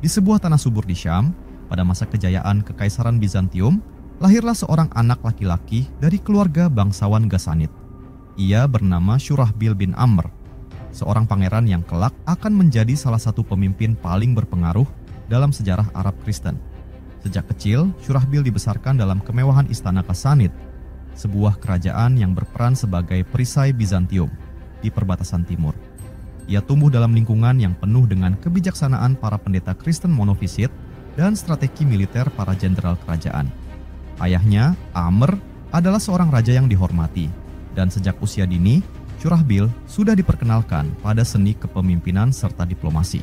Di sebuah tanah subur di Syam, pada masa kejayaan Kekaisaran Bizantium, lahirlah seorang anak laki-laki dari keluarga bangsawan Ghassanid. Ia bernama Syurahbil bin Amr, seorang pangeran yang kelak akan menjadi salah satu pemimpin paling berpengaruh dalam sejarah Arab Kristen. Sejak kecil, Syurahbil dibesarkan dalam kemewahan istana Ghassanid, sebuah kerajaan yang berperan sebagai perisai Bizantium di perbatasan timur. Ia tumbuh dalam lingkungan yang penuh dengan kebijaksanaan para pendeta Kristen monofisit dan strategi militer para jenderal kerajaan. Ayahnya, Amr, adalah seorang raja yang dihormati, dan sejak usia dini, Syurahbil sudah diperkenalkan pada seni kepemimpinan serta diplomasi.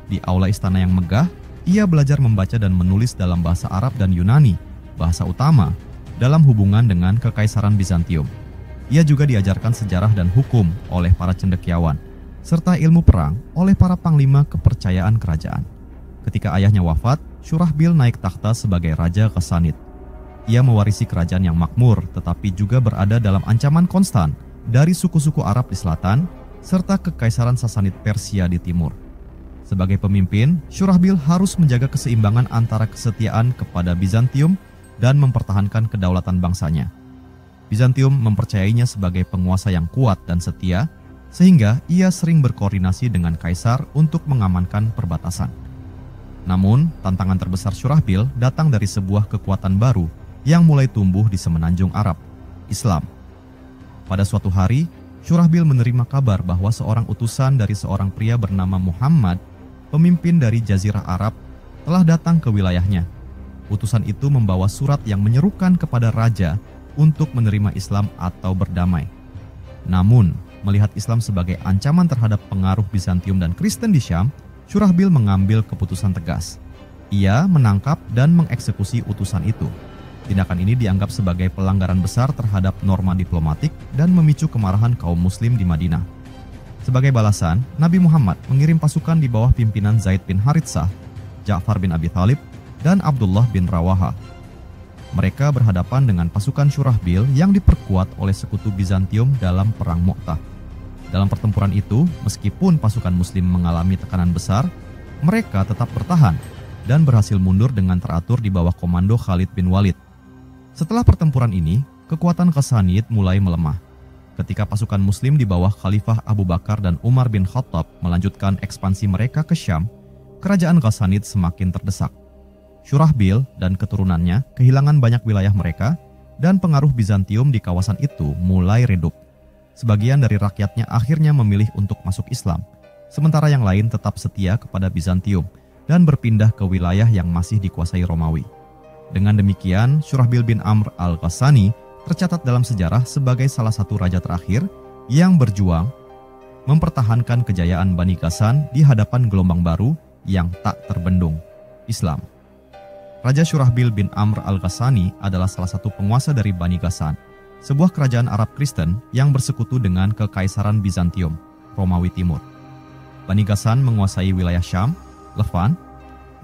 Di aula istana yang megah, ia belajar membaca dan menulis dalam bahasa Arab dan Yunani, bahasa utama, dalam hubungan dengan Kekaisaran Bizantium. Ia juga diajarkan sejarah dan hukum oleh para cendekiawan, serta ilmu perang oleh para panglima kepercayaan kerajaan. Ketika ayahnya wafat, Syurahbil naik takhta sebagai Raja Ghassanid. Ia mewarisi kerajaan yang makmur, tetapi juga berada dalam ancaman konstan dari suku-suku Arab di selatan, serta Kekaisaran Sasanid Persia di timur. Sebagai pemimpin, Syurahbil harus menjaga keseimbangan antara kesetiaan kepada Bizantium dan mempertahankan kedaulatan bangsanya. Bizantium mempercayainya sebagai penguasa yang kuat dan setia, sehingga ia sering berkoordinasi dengan kaisar untuk mengamankan perbatasan. Namun, tantangan terbesar Syurahbil datang dari sebuah kekuatan baru yang mulai tumbuh di semenanjung Arab, Islam. Pada suatu hari, Syurahbil menerima kabar bahwa seorang utusan dari seorang pria bernama Muhammad, pemimpin dari Jazirah Arab, telah datang ke wilayahnya. Utusan itu membawa surat yang menyerukan kepada raja untuk menerima Islam atau berdamai. Namun, melihat Islam sebagai ancaman terhadap pengaruh Bizantium dan Kristen di Syam, Syurahbil mengambil keputusan tegas. Ia menangkap dan mengeksekusi utusan itu. Tindakan ini dianggap sebagai pelanggaran besar terhadap norma diplomatik dan memicu kemarahan kaum muslim di Madinah. Sebagai balasan, Nabi Muhammad mengirim pasukan di bawah pimpinan Zaid bin Haritsah, Ja'far bin Abi Thalib, dan Abdullah bin Rawaha. Mereka berhadapan dengan pasukan Syurahbil yang diperkuat oleh sekutu Bizantium dalam Perang Mu'tah. Dalam pertempuran itu, meskipun pasukan muslim mengalami tekanan besar, mereka tetap bertahan dan berhasil mundur dengan teratur di bawah komando Khalid bin Walid. Setelah pertempuran ini, kekuatan Ghassanid mulai melemah. Ketika pasukan muslim di bawah Khalifah Abu Bakar dan Umar bin Khattab melanjutkan ekspansi mereka ke Syam, kerajaan Ghassanid semakin terdesak. Syurahbil dan keturunannya kehilangan banyak wilayah mereka, dan pengaruh Bizantium di kawasan itu mulai redup. Sebagian dari rakyatnya akhirnya memilih untuk masuk Islam, sementara yang lain tetap setia kepada Bizantium dan berpindah ke wilayah yang masih dikuasai Romawi. Dengan demikian, Syurahbil bin Amr al-Ghassani tercatat dalam sejarah sebagai salah satu raja terakhir yang berjuang mempertahankan kejayaan Bani Ghassan di hadapan gelombang baru yang tak terbendung, Islam. Raja Syurahbil bin Amr al-Ghassani adalah salah satu penguasa dari Bani Ghassan, sebuah kerajaan Arab Kristen yang bersekutu dengan Kekaisaran Bizantium, Romawi Timur. Bani Ghassan menguasai wilayah Syam, Levant,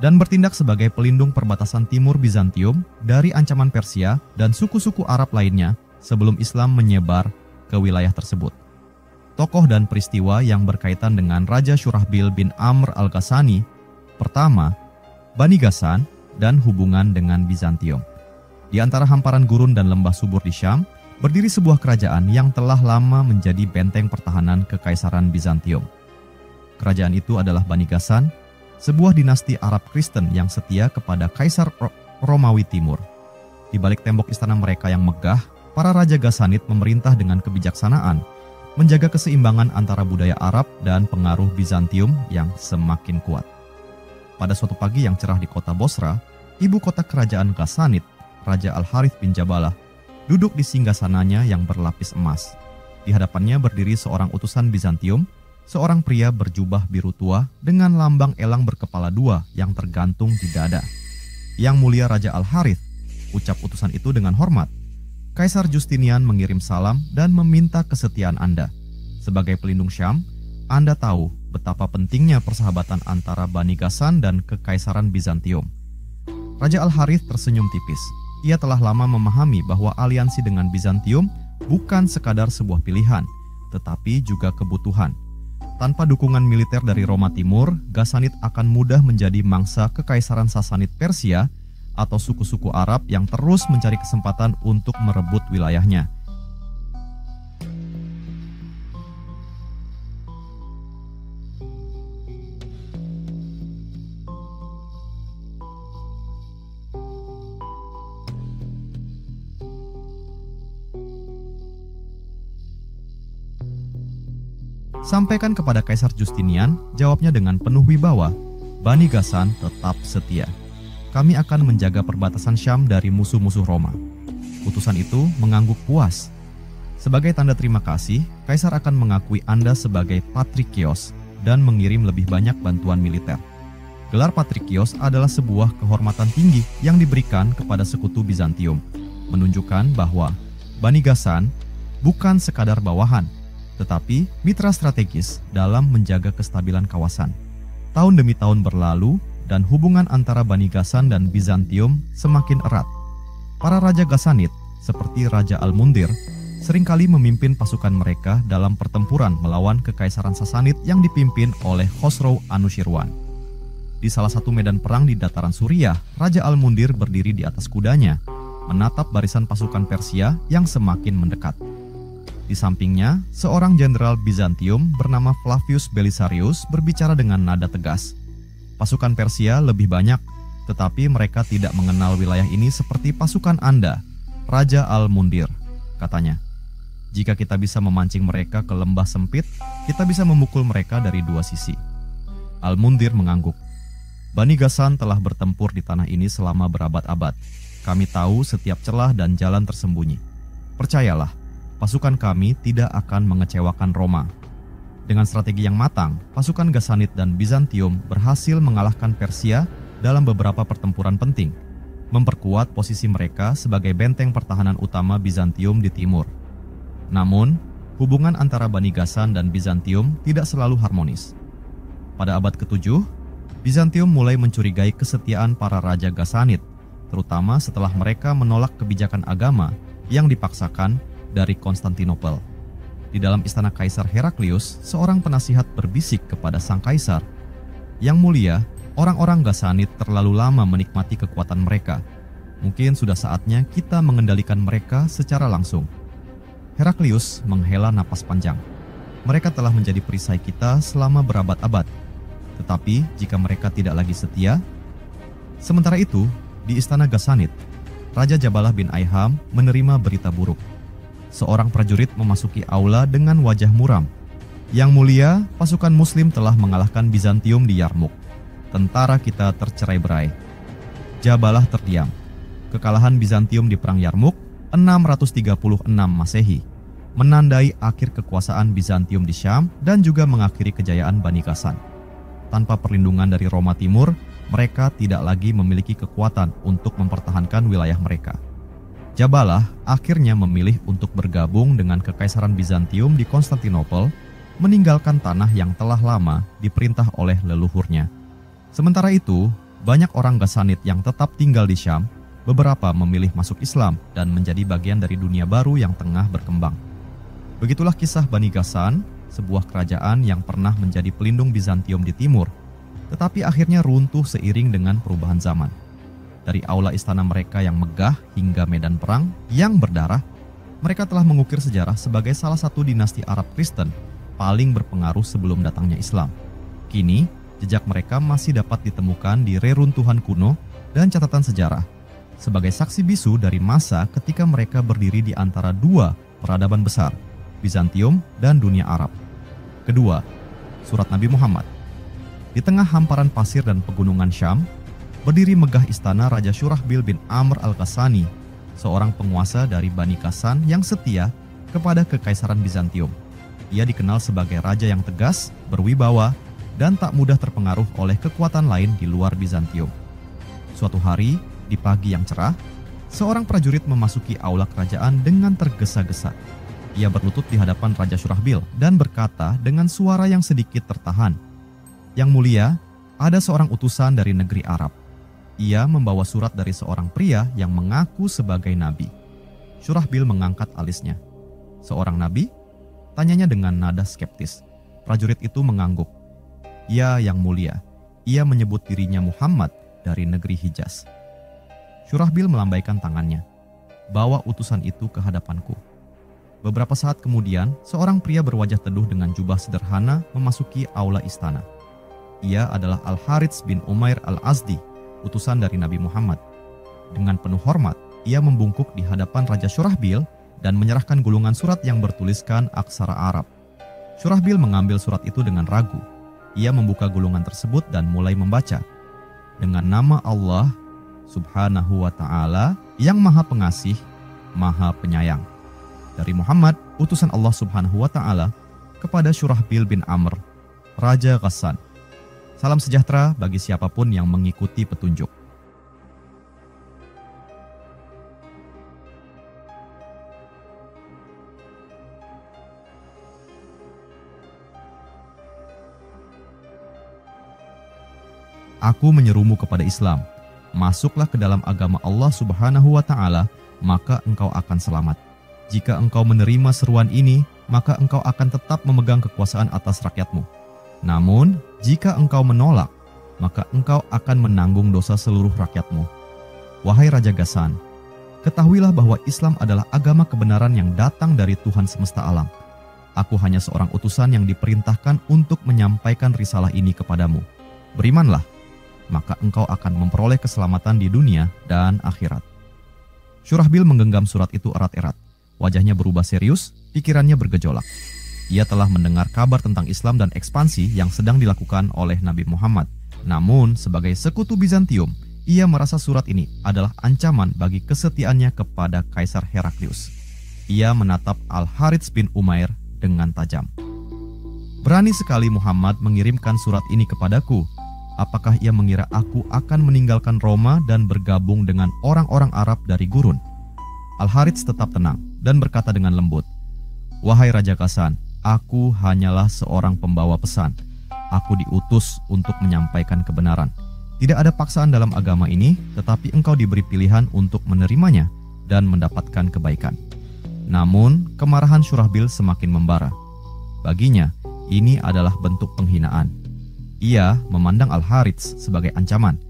dan bertindak sebagai pelindung perbatasan timur Bizantium dari ancaman Persia dan suku-suku Arab lainnya sebelum Islam menyebar ke wilayah tersebut. Tokoh dan peristiwa yang berkaitan dengan Raja Syurahbil bin Amr al-Ghassani: pertama, Bani Ghassan dan hubungan dengan Bizantium. Di antara hamparan gurun dan lembah subur di Syam, berdiri sebuah kerajaan yang telah lama menjadi benteng pertahanan Kekaisaran Bizantium. Kerajaan itu adalah Bani Ghassan, sebuah dinasti Arab Kristen yang setia kepada Kaisar Romawi Timur. Di balik tembok istana mereka yang megah, para raja Ghassanid memerintah dengan kebijaksanaan, menjaga keseimbangan antara budaya Arab dan pengaruh Bizantium yang semakin kuat. Pada suatu pagi yang cerah di kota Bosra, ibu kota kerajaan Ghassanid, Raja Al-Harith bin Jabalah, duduk di singgasananya yang berlapis emas. Di hadapannya berdiri seorang utusan Bizantium, seorang pria berjubah biru tua dengan lambang elang berkepala dua yang tergantung di dada. Yang mulia Raja Al-Harith, ucap utusan itu dengan hormat. Kaisar Justinian mengirim salam dan meminta kesetiaan Anda. Sebagai pelindung Syam, Anda tahu betapa pentingnya persahabatan antara Bani Ghassan dan Kekaisaran Bizantium. Raja Al-Harith tersenyum tipis. Ia telah lama memahami bahwa aliansi dengan Bizantium bukan sekadar sebuah pilihan, tetapi juga kebutuhan. tanpa dukungan militer dari Roma Timur, Ghassanid akan mudah menjadi mangsa Kekaisaran Sasanid Persia atau suku-suku Arab yang terus mencari kesempatan untuk merebut wilayahnya. Sampaikan kepada Kaisar Justinian, jawabnya dengan penuh wibawa, Bani Ghassan tetap setia. Kami akan menjaga perbatasan Syam dari musuh-musuh Roma. Utusan itu mengangguk puas. Sebagai tanda terima kasih, Kaisar akan mengakui Anda sebagai Patrikios dan mengirim lebih banyak bantuan militer. Gelar Patrikios adalah sebuah kehormatan tinggi yang diberikan kepada sekutu Bizantium, menunjukkan bahwa Bani Ghassan bukan sekadar bawahan, tetapi mitra strategis dalam menjaga kestabilan kawasan. Tahun demi tahun berlalu, dan hubungan antara Bani Ghassan dan Bizantium semakin erat. Para raja Ghassanid, seperti Raja Al-Mundhir, seringkali memimpin pasukan mereka dalam pertempuran melawan Kekaisaran Sasanid yang dipimpin oleh Khosrow Anushirwan. Di salah satu medan perang di dataran Suriah, Raja Al-Mundhir berdiri di atas kudanya, menatap barisan pasukan Persia yang semakin mendekat. Di sampingnya, seorang jenderal Bizantium bernama Flavius Belisarius berbicara dengan nada tegas. Pasukan Persia lebih banyak, tetapi mereka tidak mengenal wilayah ini seperti pasukan Anda, Raja Al-Mundhir, katanya. Jika kita bisa memancing mereka ke lembah sempit, kita bisa memukul mereka dari dua sisi. Al-Mundhir mengangguk. Bani Ghassan telah bertempur di tanah ini selama berabad-abad. Kami tahu setiap celah dan jalan tersembunyi. Percayalah, pasukan kami tidak akan mengecewakan Roma. Dengan strategi yang matang, pasukan Ghassanid dan Bizantium berhasil mengalahkan Persia dalam beberapa pertempuran penting, memperkuat posisi mereka sebagai benteng pertahanan utama Bizantium di timur. Namun, hubungan antara Bani Ghassan dan Bizantium tidak selalu harmonis. Pada abad ke-7, Bizantium mulai mencurigai kesetiaan para raja Ghassanid, terutama setelah mereka menolak kebijakan agama yang dipaksakan dari Konstantinopel. Di dalam istana Kaisar Heraklius, seorang penasihat berbisik kepada sang kaisar, "Yang mulia, orang-orang Ghassanid terlalu lama menikmati kekuatan mereka. Mungkin sudah saatnya kita mengendalikan mereka secara langsung." Heraklius menghela napas panjang. "Mereka telah menjadi perisai kita selama berabad-abad. Tetapi jika mereka tidak lagi setia..." Sementara itu, di istana Ghassanid, Raja Jabalah bin Aiham menerima berita buruk. Seorang prajurit memasuki aula dengan wajah muram. "Yang mulia, pasukan Muslim telah mengalahkan Bizantium di Yarmuk. Tentara kita tercerai-berai." Jabalah terdiam. Kekalahan Bizantium di Perang Yarmuk 636 Masehi menandai akhir kekuasaan Bizantium di Syam dan juga mengakhiri kejayaan Bani Ghassan. Tanpa perlindungan dari Roma Timur, mereka tidak lagi memiliki kekuatan untuk mempertahankan wilayah mereka. Jabalah akhirnya memilih untuk bergabung dengan Kekaisaran Bizantium di Konstantinopel, meninggalkan tanah yang telah lama diperintah oleh leluhurnya. Sementara itu, banyak orang Ghassanid yang tetap tinggal di Syam, beberapa memilih masuk Islam dan menjadi bagian dari dunia baru yang tengah berkembang. Begitulah kisah Bani Ghassan, sebuah kerajaan yang pernah menjadi pelindung Bizantium di timur, tetapi akhirnya runtuh seiring dengan perubahan zaman. Dari aula istana mereka yang megah hingga medan perang yang berdarah, mereka telah mengukir sejarah sebagai salah satu dinasti Arab Kristen paling berpengaruh sebelum datangnya Islam. Kini, jejak mereka masih dapat ditemukan di reruntuhan kuno dan catatan sejarah, sebagai saksi bisu dari masa ketika mereka berdiri di antara dua peradaban besar, Bizantium dan dunia Arab. Kedua, Surat Nabi Muhammad. Di tengah hamparan pasir dan pegunungan Syam, berdiri megah istana Raja Shurahbil bin Amr al-Ghassani, seorang penguasa dari Bani Ghassan yang setia kepada Kekaisaran Bizantium. Ia dikenal sebagai raja yang tegas, berwibawa, dan tak mudah terpengaruh oleh kekuatan lain di luar Bizantium. Suatu hari, di pagi yang cerah, seorang prajurit memasuki aula kerajaan dengan tergesa-gesa. Ia berlutut di hadapan Raja Shurahbil dan berkata dengan suara yang sedikit tertahan, "Yang mulia, ada seorang utusan dari negeri Arab. Ia membawa surat dari seorang pria yang mengaku sebagai nabi." Shurahbil mengangkat alisnya. "Seorang nabi?" tanyanya dengan nada skeptis. prajurit itu mengangguk. Ya yang mulia, ia menyebut dirinya Muhammad dari negeri Hijaz. Syurahbil melambaikan tangannya. Bawa utusan itu ke hadapanku. Beberapa saat kemudian, seorang pria berwajah teduh dengan jubah sederhana memasuki aula istana. Ia adalah Al-Harits bin Umair Al-Azdi, utusan dari Nabi Muhammad. Dengan penuh hormat, ia membungkuk di hadapan Raja Syurahbil dan menyerahkan gulungan surat yang bertuliskan aksara Arab. Syurahbil mengambil surat itu dengan ragu. Ia membuka gulungan tersebut dan mulai membaca. Dengan nama Allah Subhanahu wa Ta'ala yang Maha Pengasih, Maha Penyayang. Dari Muhammad, utusan Allah Subhanahu wa Ta'ala, kepada Syurahbil bin Amr, Raja Ghassan. Salam sejahtera bagi siapapun yang mengikuti petunjuk. Aku menyerumu kepada Islam. Masuklah ke dalam agama Allah Subhanahu wa Ta'ala, maka engkau akan selamat. Jika engkau menerima seruan ini, maka engkau akan tetap memegang kekuasaan atas rakyatmu. Namun, jika engkau menolak, maka engkau akan menanggung dosa seluruh rakyatmu. Wahai Raja Ghassan, ketahuilah bahwa Islam adalah agama kebenaran yang datang dari Tuhan semesta alam. Aku hanya seorang utusan yang diperintahkan untuk menyampaikan risalah ini kepadamu. Berimanlah, maka engkau akan memperoleh keselamatan di dunia dan akhirat. Syurahbil menggenggam surat itu erat-erat. Wajahnya berubah serius, pikirannya bergejolak. Ia telah mendengar kabar tentang Islam dan ekspansi yang sedang dilakukan oleh Nabi Muhammad. Namun, sebagai sekutu Bizantium, ia merasa surat ini adalah ancaman bagi kesetiaannya kepada Kaisar Heraklius. Ia menatap Al-Harits bin Umair dengan tajam. Berani sekali Muhammad mengirimkan surat ini kepadaku. Apakah ia mengira aku akan meninggalkan Roma dan bergabung dengan orang-orang Arab dari gurun? Al-Harits tetap tenang dan berkata dengan lembut, Wahai Raja Ghassan, aku hanyalah seorang pembawa pesan. Aku diutus untuk menyampaikan kebenaran. Tidak ada paksaan dalam agama ini, tetapi engkau diberi pilihan untuk menerimanya dan mendapatkan kebaikan. Namun, kemarahan Syurahbil semakin membara. Baginya, ini adalah bentuk penghinaan. Ia memandang Al-Harits sebagai ancaman,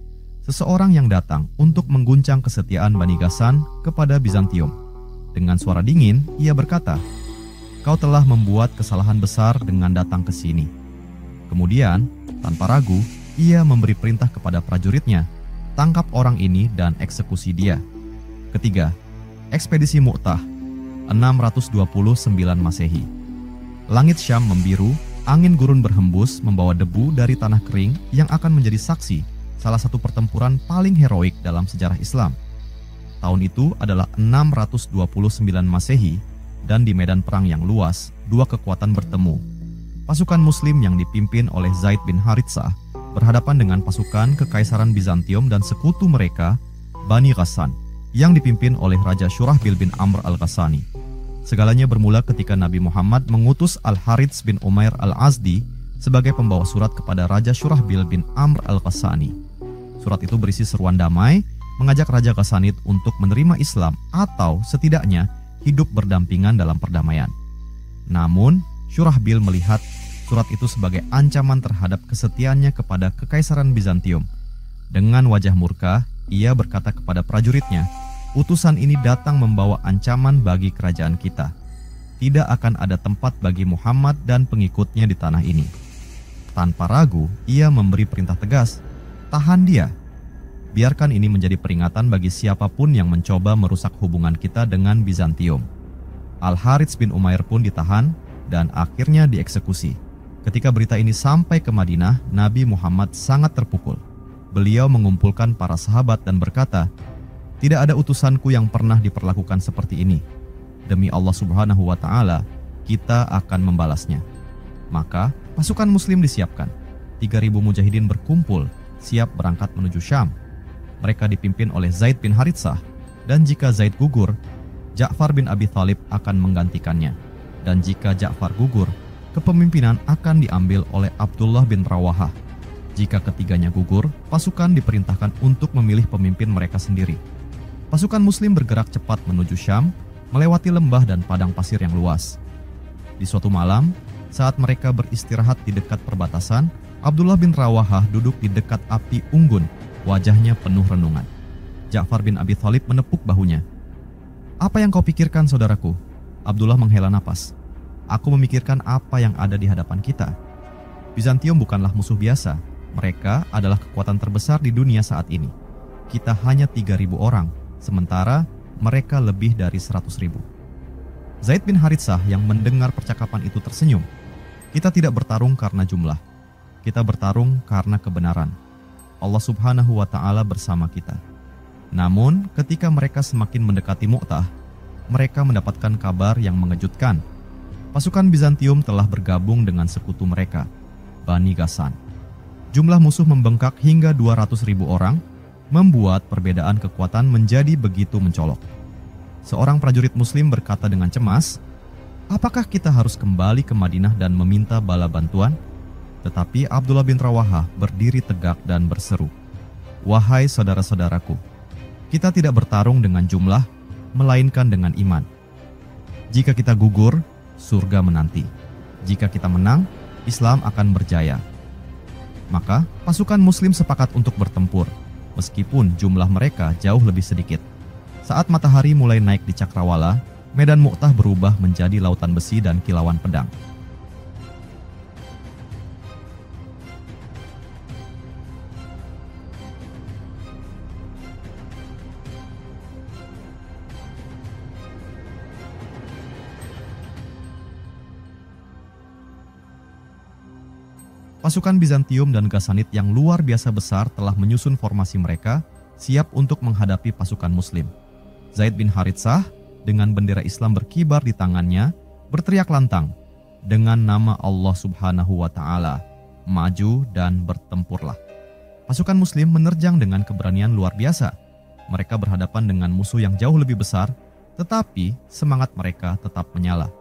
seseorang yang datang untuk mengguncang kesetiaan Bani Ghassan kepada Bizantium. Dengan suara dingin, ia berkata, Kau telah membuat kesalahan besar dengan datang ke sini. Kemudian, tanpa ragu, ia memberi perintah kepada prajuritnya, tangkap orang ini dan eksekusi dia. Ketiga, ekspedisi Mu'tah, 629 Masehi. Langit Syam membiru, angin gurun berhembus membawa debu dari tanah kering yang akan menjadi saksi salah satu pertempuran paling heroik dalam sejarah Islam. Tahun itu adalah 629 Masehi dan di medan perang yang luas, dua kekuatan bertemu. Pasukan Muslim yang dipimpin oleh Zaid bin Haritsah berhadapan dengan pasukan Kekaisaran Bizantium dan sekutu mereka, Bani Ghassan, yang dipimpin oleh Raja Syurahbil bin Amr al-Ghassani. Segalanya bermula ketika Nabi Muhammad mengutus Al-Harits bin Umair Al-Azdi sebagai pembawa surat kepada Raja Syurahbil bin Amr Al-Ghassani. Surat itu berisi seruan damai, mengajak Raja Ghassanid untuk menerima Islam atau setidaknya hidup berdampingan dalam perdamaian. Namun, Syurahbil melihat surat itu sebagai ancaman terhadap kesetiaannya kepada Kekaisaran Bizantium. Dengan wajah murka, ia berkata kepada prajuritnya, Utusan ini datang membawa ancaman bagi kerajaan kita. Tidak akan ada tempat bagi Muhammad dan pengikutnya di tanah ini. Tanpa ragu, ia memberi perintah tegas, tahan dia. Biarkan ini menjadi peringatan bagi siapapun yang mencoba merusak hubungan kita dengan Bizantium. Al-Harits bin Umair pun ditahan dan akhirnya dieksekusi. Ketika berita ini sampai ke Madinah, Nabi Muhammad sangat terpukul. Beliau mengumpulkan para sahabat dan berkata, Tidak ada utusanku yang pernah diperlakukan seperti ini. Demi Allah Subhanahu wa Ta'ala, kita akan membalasnya. Maka pasukan Muslim disiapkan. 3.000 mujahidin berkumpul, siap berangkat menuju Syam. Mereka dipimpin oleh Zaid bin Haritsah, dan jika Zaid gugur, Ja'far bin Abi Thalib akan menggantikannya. Dan jika Ja'far gugur, kepemimpinan akan diambil oleh Abdullah bin Rawahah. Jika ketiganya gugur, pasukan diperintahkan untuk memilih pemimpin mereka sendiri. Pasukan Muslim bergerak cepat menuju Syam, melewati lembah dan padang pasir yang luas. Di suatu malam, Saat mereka beristirahat di dekat perbatasan, Abdullah bin Rawahah duduk di dekat api unggun, wajahnya penuh renungan. Ja'far bin Abi Thalib menepuk bahunya. "Apa yang kau pikirkan, saudaraku?" Abdullah menghela napas. "Aku memikirkan apa yang ada di hadapan kita. Bizantium bukanlah musuh biasa. Mereka adalah kekuatan terbesar di dunia saat ini. Kita hanya 3.000 orang, sementara mereka lebih dari 100.000. Zaid bin Haritsah yang mendengar percakapan itu tersenyum. "Kita tidak bertarung karena jumlah. Kita bertarung karena kebenaran. Allah Subhanahu wa Ta'ala bersama kita." Namun, ketika mereka semakin mendekati Mu'tah, mereka mendapatkan kabar yang mengejutkan. Pasukan Bizantium telah bergabung dengan sekutu mereka, Bani Ghassan. Jumlah musuh membengkak hingga 200.000 orang, membuat perbedaan kekuatan menjadi begitu mencolok. Seorang prajurit Muslim berkata dengan cemas, "Apakah kita harus kembali ke Madinah dan meminta bala bantuan?" Tetapi Abdullah bin Rawahah berdiri tegak dan berseru, "Wahai saudara-saudaraku, kita tidak bertarung dengan jumlah, melainkan dengan iman. Jika kita gugur, surga menanti. Jika kita menang, Islam akan berjaya." Maka pasukan Muslim sepakat untuk bertempur, meskipun jumlah mereka jauh lebih sedikit. Saat matahari mulai naik di Cakrawala, medan Mu'tah berubah menjadi lautan besi dan kilauan pedang. Pasukan Bizantium dan Ghassanid yang luar biasa besar telah menyusun formasi mereka, siap untuk menghadapi pasukan Muslim. Zaid bin Haritsah dengan bendera Islam berkibar di tangannya, berteriak lantang, "Dengan nama Allah Subhanahu wa Ta'ala, maju dan bertempurlah." Pasukan Muslim menerjang dengan keberanian luar biasa. Mereka berhadapan dengan musuh yang jauh lebih besar, tetapi semangat mereka tetap menyala.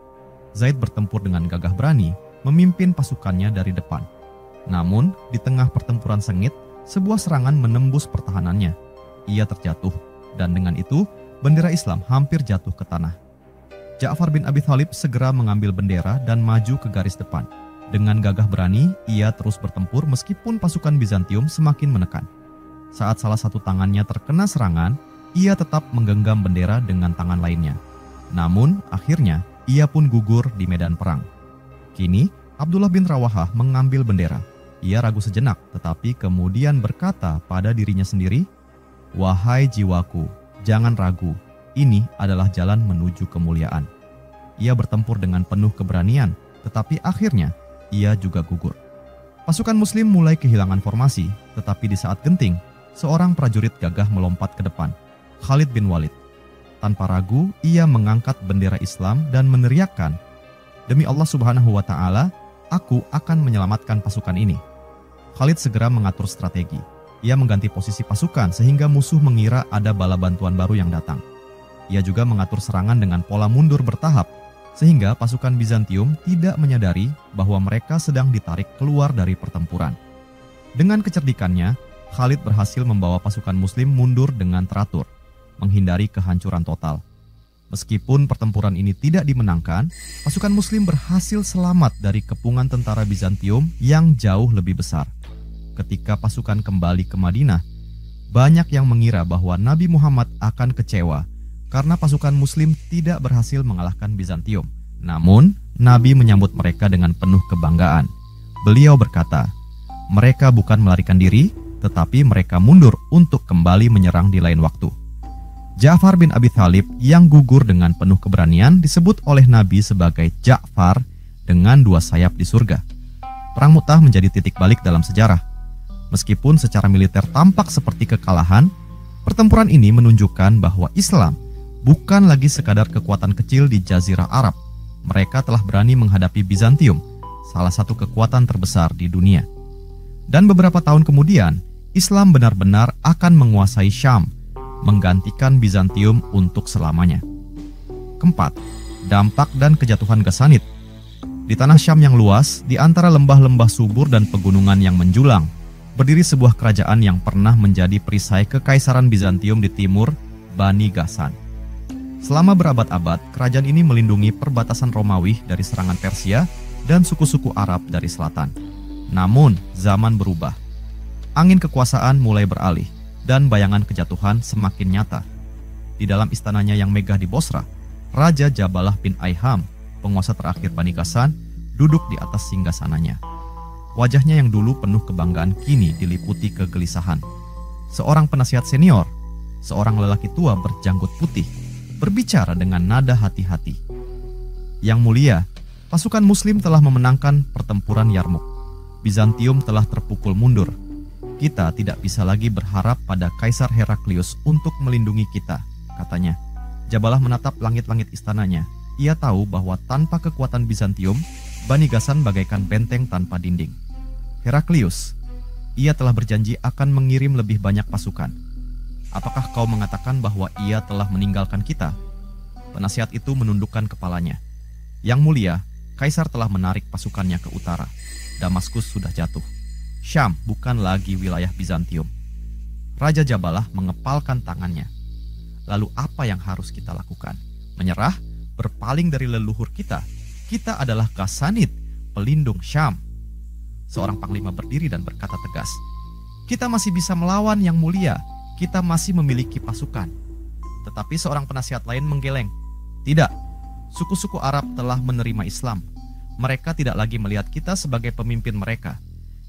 Zaid bertempur dengan gagah berani, memimpin pasukannya dari depan. Namun, di tengah pertempuran sengit, sebuah serangan menembus pertahanannya. Ia terjatuh, dan dengan itu, bendera Islam hampir jatuh ke tanah. Ja'far bin Abi Thalib segera mengambil bendera dan maju ke garis depan. Dengan gagah berani, ia terus bertempur meskipun pasukan Bizantium semakin menekan. Saat salah satu tangannya terkena serangan, ia tetap menggenggam bendera dengan tangan lainnya. Namun, akhirnya, ia pun gugur di medan perang. Kini, Abdullah bin Rawahah mengambil bendera. Ia ragu sejenak, tetapi kemudian berkata pada dirinya sendiri, "Wahai jiwaku, jangan ragu, ini adalah jalan menuju kemuliaan." Ia bertempur dengan penuh keberanian, tetapi akhirnya ia juga gugur. Pasukan Muslim mulai kehilangan formasi, tetapi di saat genting, seorang prajurit gagah melompat ke depan, Khalid bin Walid. Tanpa ragu, ia mengangkat bendera Islam dan meneriakkan, "Demi Allah Subhanahu wa Ta'ala, aku akan menyelamatkan pasukan ini." Khalid segera mengatur strategi. Ia mengganti posisi pasukan sehingga musuh mengira ada bala bantuan baru yang datang. Ia juga mengatur serangan dengan pola mundur bertahap, sehingga pasukan Bizantium tidak menyadari bahwa mereka sedang ditarik keluar dari pertempuran. Dengan kecerdikannya, Khalid berhasil membawa pasukan Muslim mundur dengan teratur, menghindari kehancuran total. Meskipun pertempuran ini tidak dimenangkan, pasukan Muslim berhasil selamat dari kepungan tentara Bizantium yang jauh lebih besar. Ketika pasukan kembali ke Madinah, banyak yang mengira bahwa Nabi Muhammad akan kecewa karena pasukan Muslim tidak berhasil mengalahkan Bizantium. Namun, Nabi menyambut mereka dengan penuh kebanggaan. Beliau berkata, "Mereka bukan melarikan diri, tetapi mereka mundur untuk kembali menyerang di lain waktu." Ja'far bin Abi Thalib yang gugur dengan penuh keberanian disebut oleh Nabi sebagai Ja'far dengan dua sayap di surga. Perang Mu'tah menjadi titik balik dalam sejarah. Meskipun secara militer tampak seperti kekalahan, pertempuran ini menunjukkan bahwa Islam bukan lagi sekadar kekuatan kecil di Jazirah Arab. Mereka telah berani menghadapi Bizantium, salah satu kekuatan terbesar di dunia. Dan beberapa tahun kemudian, Islam benar-benar akan menguasai Syam, menggantikan Bizantium untuk selamanya. Keempat, dampak dan kejatuhan Ghassanid. Di tanah Syam yang luas, di antara lembah-lembah subur dan pegunungan yang menjulang, berdiri sebuah kerajaan yang pernah menjadi perisai kekaisaran Bizantium di timur, Bani Ghassan. Selama berabad-abad, kerajaan ini melindungi perbatasan Romawi dari serangan Persia dan suku-suku Arab dari selatan. Namun, zaman berubah. Angin kekuasaan mulai beralih, dan bayangan kejatuhan semakin nyata. Di dalam istananya yang megah di Bosra, Raja Jabalah bin Aiham, penguasa terakhir Bani Ghassan, duduk di atas singgasananya. Wajahnya yang dulu penuh kebanggaan kini diliputi kegelisahan. Seorang penasihat senior, seorang lelaki tua berjanggut putih, berbicara dengan nada hati-hati. Yang mulia, pasukan Muslim telah memenangkan pertempuran Yarmouk. Bizantium telah terpukul mundur. Kita tidak bisa lagi berharap pada Kaisar Heraklius untuk melindungi kita, katanya. Jabalah menatap langit-langit istananya. Ia tahu bahwa tanpa kekuatan Bizantium, Bani Ghassan bagaikan benteng tanpa dinding. Heraklius, ia telah berjanji akan mengirim lebih banyak pasukan. Apakah kau mengatakan bahwa ia telah meninggalkan kita? Penasihat itu menundukkan kepalanya. Yang mulia, Kaisar telah menarik pasukannya ke utara. Damaskus sudah jatuh. Syam bukan lagi wilayah Bizantium. Raja Jabalah mengepalkan tangannya. Lalu apa yang harus kita lakukan? Menyerah? Berpaling dari leluhur kita? Kita adalah Ghassanid, pelindung Syam. Seorang panglima berdiri dan berkata tegas, kita masih bisa melawan yang mulia. Kita masih memiliki pasukan. Tetapi seorang penasihat lain menggeleng. Tidak, suku-suku Arab telah menerima Islam. Mereka tidak lagi melihat kita sebagai pemimpin mereka.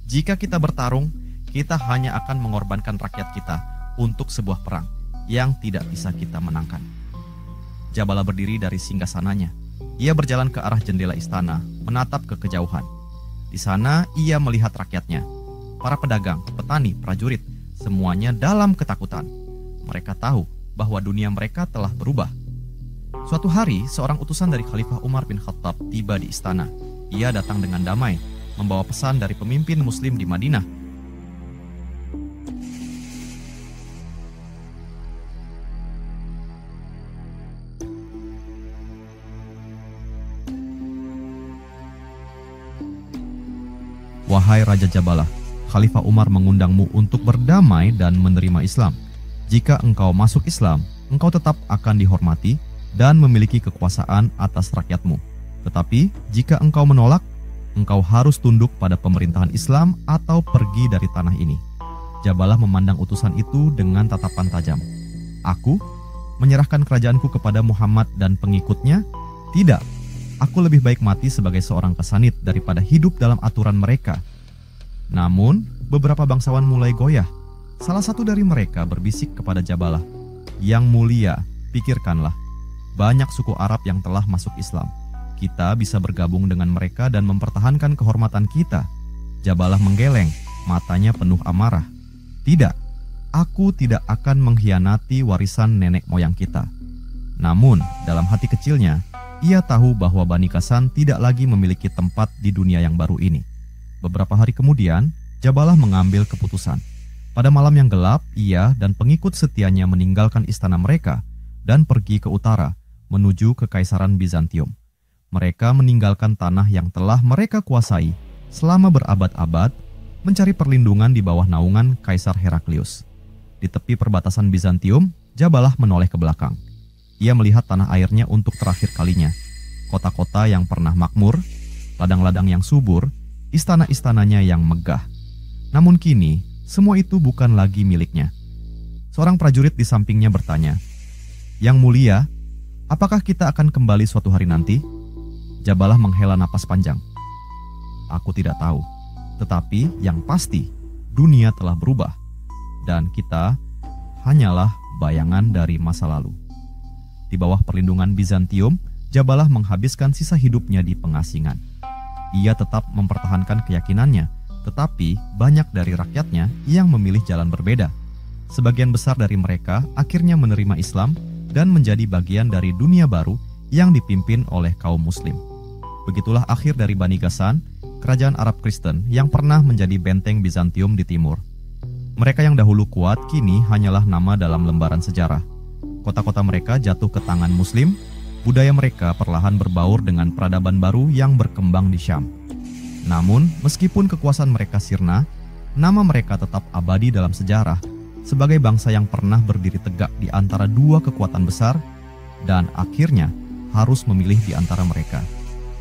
Jika kita bertarung, kita hanya akan mengorbankan rakyat kita untuk sebuah perang yang tidak bisa kita menangkan. Jabalah berdiri dari singgasananya. Ia berjalan ke arah jendela istana, menatap ke kejauhan. Di sana ia melihat rakyatnya. Para pedagang, petani, prajurit, semuanya dalam ketakutan. Mereka tahu bahwa dunia mereka telah berubah. Suatu hari, seorang utusan dari Khalifah Umar bin Khattab tiba di istana. Ia datang dengan damai, membawa pesan dari pemimpin Muslim di Madinah. Wahai Raja Jabalah, Khalifah Umar mengundangmu untuk berdamai dan menerima Islam. Jika engkau masuk Islam, engkau tetap akan dihormati dan memiliki kekuasaan atas rakyatmu. Tetapi jika engkau menolak, engkau harus tunduk pada pemerintahan Islam atau pergi dari tanah ini. Jabalah memandang utusan itu dengan tatapan tajam. Aku menyerahkan kerajaanku kepada Muhammad dan pengikutnya? Tidak, aku lebih baik mati sebagai seorang Ghassanid daripada hidup dalam aturan mereka. Namun, beberapa bangsawan mulai goyah. Salah satu dari mereka berbisik kepada Jabalah, yang mulia, pikirkanlah, banyak suku Arab yang telah masuk Islam. Kita bisa bergabung dengan mereka dan mempertahankan kehormatan kita. Jabalah menggeleng, matanya penuh amarah. Tidak, aku tidak akan mengkhianati warisan nenek moyang kita. Namun, dalam hati kecilnya, ia tahu bahwa Bani Ghassan tidak lagi memiliki tempat di dunia yang baru ini. Beberapa hari kemudian, Jabalah mengambil keputusan. Pada malam yang gelap, ia dan pengikut setianya meninggalkan istana mereka dan pergi ke utara, menuju ke Kekaisaran Bizantium. Mereka meninggalkan tanah yang telah mereka kuasai selama berabad-abad, mencari perlindungan di bawah naungan Kaisar Heraklius. Di tepi perbatasan Bizantium, Jabalah menoleh ke belakang. Ia melihat tanah airnya untuk terakhir kalinya. Kota-kota yang pernah makmur, ladang-ladang yang subur, istana-istananya yang megah. Namun kini, semua itu bukan lagi miliknya. Seorang prajurit di sampingnya bertanya, "Yang mulia, apakah kita akan kembali suatu hari nanti?" Jabalah menghela napas panjang. "Aku tidak tahu, tetapi yang pasti, dunia telah berubah, dan kita hanyalah bayangan dari masa lalu." Di bawah perlindungan Bizantium, Jabalah menghabiskan sisa hidupnya di pengasingan. Ia tetap mempertahankan keyakinannya, tetapi banyak dari rakyatnya yang memilih jalan berbeda. Sebagian besar dari mereka akhirnya menerima Islam dan menjadi bagian dari dunia baru yang dipimpin oleh kaum Muslim. Begitulah akhir dari Bani Ghassan, kerajaan Arab Kristen yang pernah menjadi benteng Bizantium di timur. Mereka yang dahulu kuat kini hanyalah nama dalam lembaran sejarah. Kota-kota mereka jatuh ke tangan Muslim, budaya mereka perlahan berbaur dengan peradaban baru yang berkembang di Syam. Namun, meskipun kekuasaan mereka sirna, nama mereka tetap abadi dalam sejarah sebagai bangsa yang pernah berdiri tegak di antara dua kekuatan besar dan akhirnya harus memilih di antara mereka.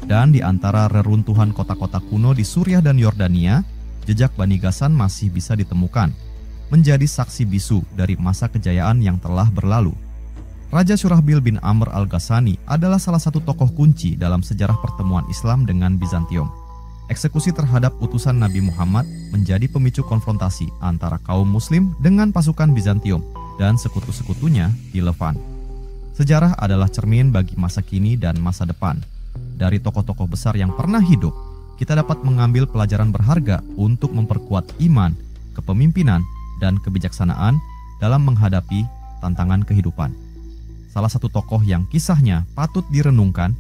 Dan di antara reruntuhan kota-kota kuno di Suriah dan Yordania, jejak Bani Ghassan masih bisa ditemukan, menjadi saksi bisu dari masa kejayaan yang telah berlalu. Raja Syurahbil bin Amr al-Ghassani adalah salah satu tokoh kunci dalam sejarah pertemuan Islam dengan Bizantium. Eksekusi terhadap utusan Nabi Muhammad menjadi pemicu konfrontasi antara kaum Muslim dengan pasukan Bizantium dan sekutu-sekutunya di Levant. Sejarah adalah cermin bagi masa kini dan masa depan. Dari tokoh-tokoh besar yang pernah hidup, kita dapat mengambil pelajaran berharga untuk memperkuat iman, kepemimpinan, dan kebijaksanaan dalam menghadapi tantangan kehidupan. Salah satu tokoh yang kisahnya patut direnungkan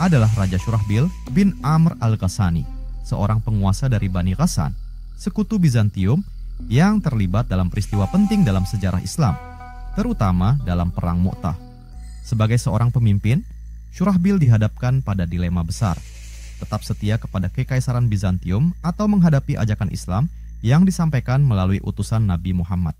adalah Raja Syurahbil bin Amr al-Ghassani, seorang penguasa dari Bani Ghassan, sekutu Bizantium yang terlibat dalam peristiwa penting dalam sejarah Islam, terutama dalam Perang Mu'tah. Sebagai seorang pemimpin, Syurahbil dihadapkan pada dilema besar, tetap setia kepada kekaisaran Bizantium atau menghadapi ajakan Islam yang disampaikan melalui utusan Nabi Muhammad.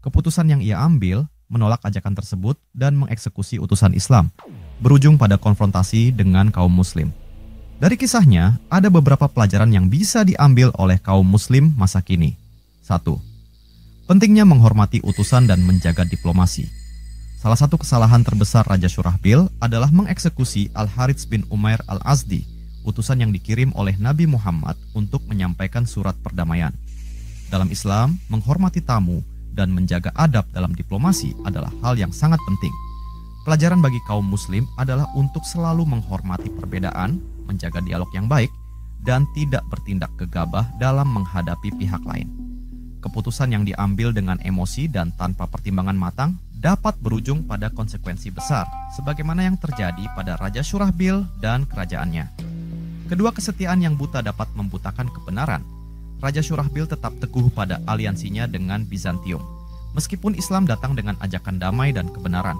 Keputusan yang ia ambil menolak ajakan tersebut dan mengeksekusi utusan Islam, berujung pada konfrontasi dengan kaum Muslim. Dari kisahnya, ada beberapa pelajaran yang bisa diambil oleh kaum Muslim masa kini. 1. Pentingnya menghormati utusan dan menjaga diplomasi. Salah satu kesalahan terbesar Raja Syurahbil adalah mengeksekusi Al-Harits bin Umair al-Azdi, utusan yang dikirim oleh Nabi Muhammad untuk menyampaikan surat perdamaian. Dalam Islam, menghormati tamu dan menjaga adab dalam diplomasi adalah hal yang sangat penting. Pelajaran bagi kaum Muslim adalah untuk selalu menghormati perbedaan, menjaga dialog yang baik, dan tidak bertindak gegabah dalam menghadapi pihak lain. Keputusan yang diambil dengan emosi dan tanpa pertimbangan matang dapat berujung pada konsekuensi besar, sebagaimana yang terjadi pada Raja Syurahbil dan kerajaannya. Kedua kesetiaan yang buta dapat membutakan kebenaran. Raja Syurahbil tetap teguh pada aliansinya dengan Bizantium, meskipun Islam datang dengan ajakan damai dan kebenaran.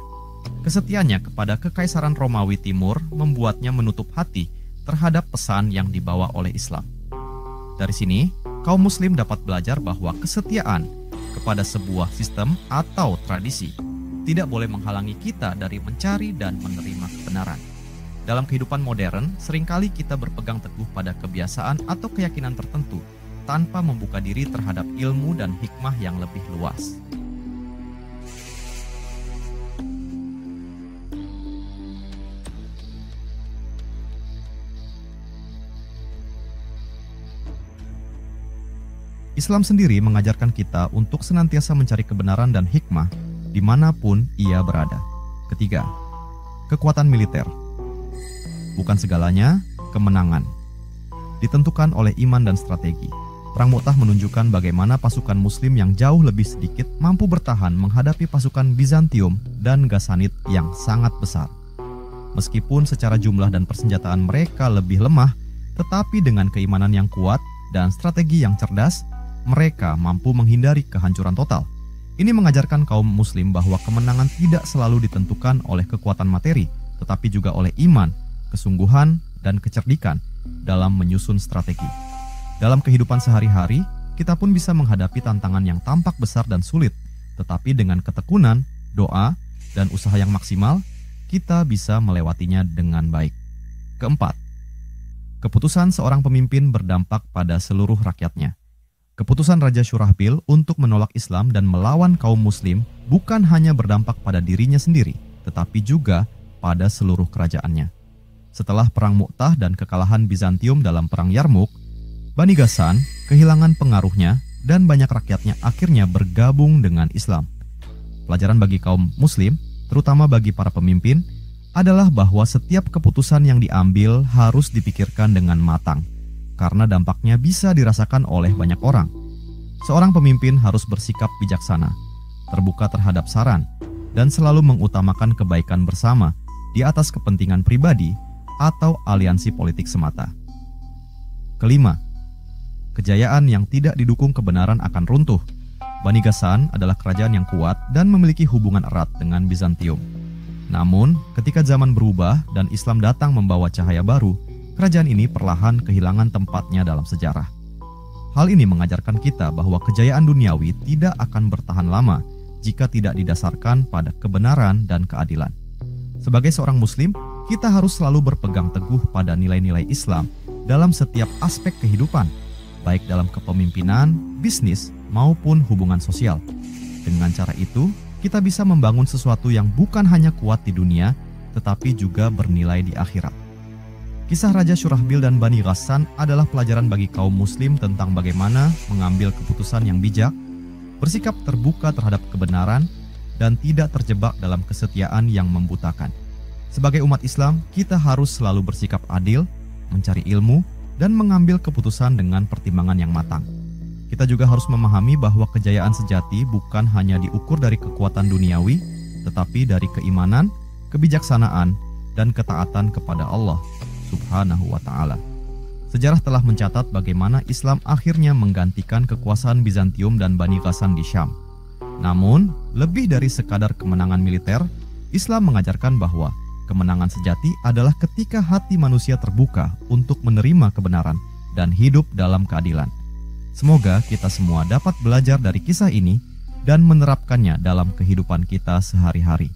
Kesetiaannya kepada Kekaisaran Romawi Timur membuatnya menutup hati terhadap pesan yang dibawa oleh Islam. Dari sini, kaum Muslim dapat belajar bahwa kesetiaan kepada sebuah sistem atau tradisi tidak boleh menghalangi kita dari mencari dan menerima kebenaran. Dalam kehidupan modern, seringkali kita berpegang teguh pada kebiasaan atau keyakinan tertentu tanpa membuka diri terhadap ilmu dan hikmah yang lebih luas. Islam sendiri mengajarkan kita untuk senantiasa mencari kebenaran dan hikmah dimanapun ia berada. Ketiga, kekuatan militer. Bukan segalanya, kemenangan ditentukan oleh iman dan strategi. Perang Mu'tah menunjukkan bagaimana pasukan Muslim yang jauh lebih sedikit mampu bertahan menghadapi pasukan Bizantium dan Ghassanid yang sangat besar. Meskipun secara jumlah dan persenjataan mereka lebih lemah, tetapi dengan keimanan yang kuat dan strategi yang cerdas, mereka mampu menghindari kehancuran total. Ini mengajarkan kaum Muslim bahwa kemenangan tidak selalu ditentukan oleh kekuatan materi, tetapi juga oleh iman, kesungguhan, dan kecerdikan dalam menyusun strategi. Dalam kehidupan sehari-hari, kita pun bisa menghadapi tantangan yang tampak besar dan sulit, tetapi dengan ketekunan, doa, dan usaha yang maksimal, kita bisa melewatinya dengan baik. Keempat, keputusan seorang pemimpin berdampak pada seluruh rakyatnya. Keputusan Raja Syurahbil untuk menolak Islam dan melawan kaum Muslim bukan hanya berdampak pada dirinya sendiri, tetapi juga pada seluruh kerajaannya. Setelah Perang Mu'tah dan kekalahan Bizantium dalam Perang Yarmuk, Bani Ghassan kehilangan pengaruhnya dan banyak rakyatnya akhirnya bergabung dengan Islam. Pelajaran bagi kaum Muslim, terutama bagi para pemimpin, adalah bahwa setiap keputusan yang diambil harus dipikirkan dengan matang, karena dampaknya bisa dirasakan oleh banyak orang. Seorang pemimpin harus bersikap bijaksana, terbuka terhadap saran, dan selalu mengutamakan kebaikan bersama di atas kepentingan pribadi atau aliansi politik semata. Kelima, kejayaan yang tidak didukung kebenaran akan runtuh. Bani Ghassan adalah kerajaan yang kuat dan memiliki hubungan erat dengan Bizantium. Namun, ketika zaman berubah dan Islam datang membawa cahaya baru, kerajaan ini perlahan kehilangan tempatnya dalam sejarah. Hal ini mengajarkan kita bahwa kejayaan duniawi tidak akan bertahan lama jika tidak didasarkan pada kebenaran dan keadilan. Sebagai seorang Muslim, kita harus selalu berpegang teguh pada nilai-nilai Islam dalam setiap aspek kehidupan, baik dalam kepemimpinan, bisnis, maupun hubungan sosial. Dengan cara itu, kita bisa membangun sesuatu yang bukan hanya kuat di dunia, tetapi juga bernilai di akhirat. Kisah Raja Syurahbil dan Bani Ghassan adalah pelajaran bagi kaum muslim tentang bagaimana mengambil keputusan yang bijak, bersikap terbuka terhadap kebenaran, dan tidak terjebak dalam kesetiaan yang membutakan. Sebagai umat Islam, kita harus selalu bersikap adil, mencari ilmu, dan mengambil keputusan dengan pertimbangan yang matang. Kita juga harus memahami bahwa kejayaan sejati bukan hanya diukur dari kekuatan duniawi, tetapi dari keimanan, kebijaksanaan, dan ketaatan kepada Allah Subhanahu wa Ta'ala. Sejarah telah mencatat bagaimana Islam akhirnya menggantikan kekuasaan Bizantium dan Bani Ghassan di Syam. Namun, lebih dari sekadar kemenangan militer, Islam mengajarkan bahwa kemenangan sejati adalah ketika hati manusia terbuka untuk menerima kebenaran dan hidup dalam keadilan. Semoga kita semua dapat belajar dari kisah ini dan menerapkannya dalam kehidupan kita sehari-hari.